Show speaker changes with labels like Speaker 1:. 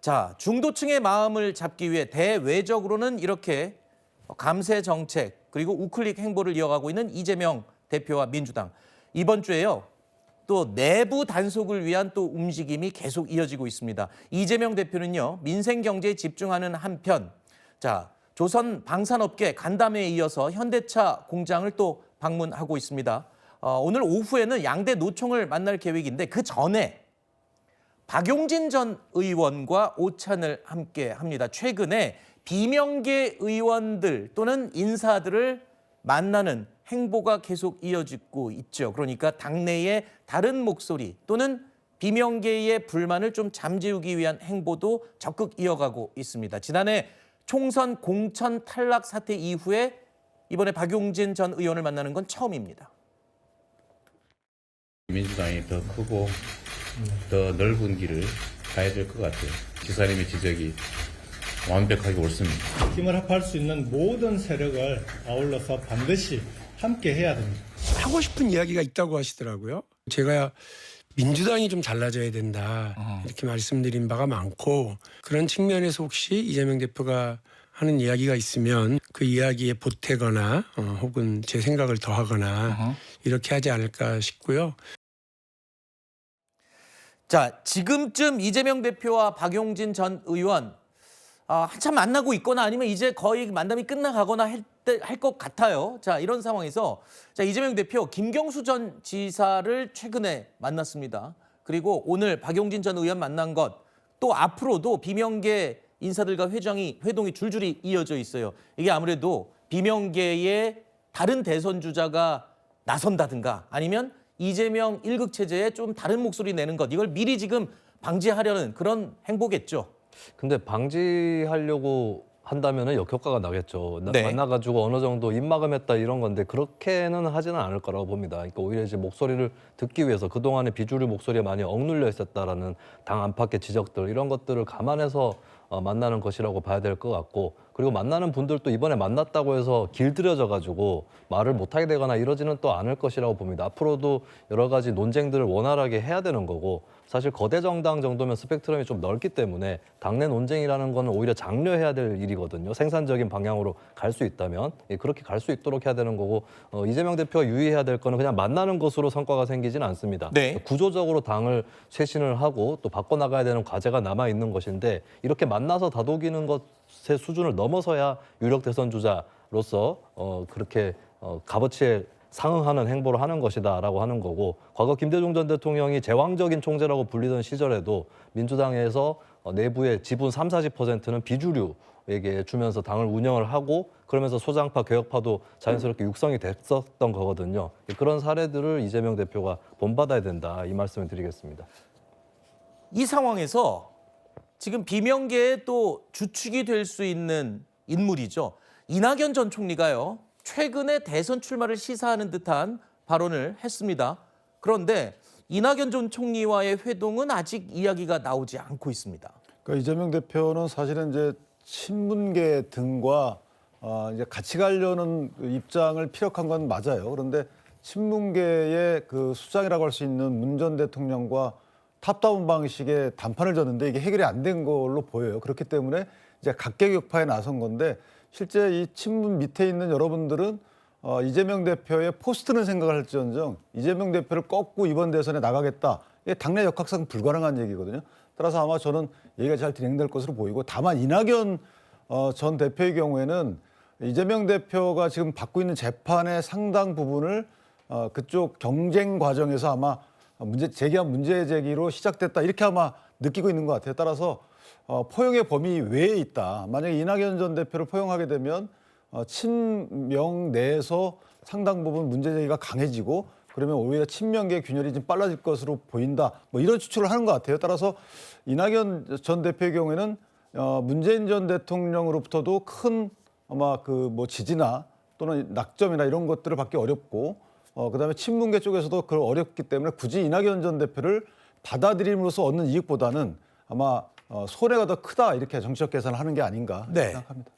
Speaker 1: 자, 중도층의 마음을 잡기 위해 대외적으로는 이렇게 감세 정책 그리고 우클릭 행보를 이어가고 있는 이재명 대표와 민주당. 이번 주에요. 또 내부 단속을 위한 또 움직임이 계속 이어지고 있습니다. 이재명 대표는요. 민생 경제에 집중하는 한편 자, 조선 방산업계 간담회에 이어서 현대차 공장을 또 방문하고 있습니다. 오늘 오후에는 양대 노총을 만날 계획인데 그 전에 박용진 전 의원과 오찬을 함께 합니다. 최근에 비명계 의원들 또는 인사들을 만나는 행보가 계속 이어지고 있죠. 그러니까 당내의 다른 목소리 또는 비명계의 불만을 좀 잠재우기 위한 행보도 적극 이어가고 있습니다. 지난해 총선 공천 탈락 사태 이후에 이번에 박용진 전 의원을 만나는 건 처음입니다.
Speaker 2: 민주당이 더 크고 더 넓은 길을 가야 될 것 같아요. 지사님의 지적이 완벽하게 옳습니다.
Speaker 3: 힘을 합할 수 있는 모든 세력을 아울러서 반드시 함께 해야 됩니다.
Speaker 4: 하고 싶은 이야기가 있다고 하시더라고요. 제가 민주당이 좀 달라져야 된다 이렇게 말씀드린 바가 많고 그런 측면에서 혹시 이재명 대표가 하는 이야기가 있으면 그 이야기에 보태거나 혹은 제 생각을 더하거나 이렇게 하지 않을까 싶고요.
Speaker 1: 자, 지금쯤 이재명 대표와 박용진 전 의원 한참 만나고 있거나 아니면 이제 거의 만남이 끝나가거나 할 것 같아요. 자, 이런 상황에서 자, 이재명 대표 김경수 전 지사를 최근에 만났습니다. 그리고 오늘 박용진 전 의원 만난 것 또 앞으로도 비명계 인사들과 회동이 줄줄이 이어져 있어요. 이게 아무래도 비명계의 다른 대선 주자가 나선다든가 아니면 이재명 일극 체제에 좀 다른 목소리 내는 것 이걸 미리 지금 방지하려는 그런 행보겠죠.
Speaker 5: 근데 방지하려고 한다면은 역효과가 나겠죠.
Speaker 1: 네.
Speaker 5: 만나가지고 어느 정도 입막음했다 이런 건데 그렇게는 하지는 않을 거라고 봅니다. 그러니까 오히려 이제 목소리를 듣기 위해서 그동안의 비주류 목소리가 많이 억눌려 있었다라는 당 안팎의 지적들 이런 것들을 감안해서 만나는 것이라고 봐야 될 것 같고 그리고 만나는 분들도 이번에 만났다고 해서 길들여져가지고 말을 못하게 되거나 이러지는 또 않을 것이라고 봅니다. 앞으로도 여러 가지 논쟁들을 원활하게 해야 되는 거고 사실 거대 정당 정도면 스펙트럼이 좀 넓기 때문에 당내 논쟁이라는 거는 오히려 장려해야 될 일이거든요. 생산적인 방향으로 갈 수 있다면 그렇게 갈 수 있도록 해야 되는 거고 이재명 대표가 유의해야 될 거는 그냥 만나는 것으로 성과가 생기지는 않습니다.
Speaker 1: 네.
Speaker 5: 구조적으로 당을 쇄신을 하고 또 바꿔나가야 되는 과제가 남아있는 것인데 이렇게 만나서 다독이는 것의 수준을 넘어서야 유력 대선 주자로서 그렇게 값어치에 상응하는 행보를 하는 것이다라고 하는 거고 과거 김대중 전 대통령이 제왕적인 총재라고 불리던 시절에도 민주당에서 내부의 지분 30~40%는 비주류에게 주면서 당을 운영을 하고 그러면서 소장파, 개혁파도 자연스럽게 육성이 됐었던 거거든요. 그런 사례들을 이재명 대표가 본받아야 된다 이 말씀을 드리겠습니다.
Speaker 1: 이 상황에서 지금 비명계의 또 주축이 될 수 있는 인물이죠. 이낙연 전 총리가요. 최근에 대선 출마를 시사하는 듯한 발언을 했습니다. 그런데 이낙연 전 총리와의 회동은 아직 이야기가 나오지 않고 있습니다.
Speaker 6: 그러니까 이재명 대표는 사실은 이제 친문계 등과 이제 같이 가려는 입장을 피력한 건 맞아요. 그런데 친문계의 그 수장이라고 할 수 있는 문 전 대통령과 탑다운 방식의 담판을 졌는데 이게 해결이 안 된 걸로 보여요. 그렇기 때문에 이제 각계격파에 나선 건데 실제 이 친문 밑에 있는 여러분들은 이재명 대표의 포스트는 생각을 할지언정 이재명 대표를 꺾고 이번 대선에 나가겠다. 이게 당내 역학상 불가능한 얘기거든요. 따라서 아마 저는 얘기가 잘 진행될 것으로 보이고 다만 이낙연 전 대표의 경우에는 이재명 대표가 지금 받고 있는 재판의 상당 부분을 그쪽 경쟁 과정에서 아마 문제 제기로 시작됐다 이렇게 아마 느끼고 있는 것 같아요. 따라서 포용의 범위 외에 있다. 만약에 이낙연 전 대표를 포용하게 되면 친명 내에서 상당 부분 문제 제기가 강해지고 그러면 오히려 친명계 균열이 좀 빨라질 것으로 보인다. 뭐 이런 추측을 하는 것 같아요. 따라서 이낙연 전 대표의 경우에는 문재인 전 대통령으로부터도 큰 아마 그 뭐 지지나 또는 낙점이나 이런 것들을 받기 어렵고 그다음에 친문계 쪽에서도 그걸 어렵기 때문에 굳이 이낙연 전 대표를 받아들임으로써 얻는 이익보다는 아마 손해가 더 크다 이렇게 정치적 계산을 하는 게 아닌가 생각합니다.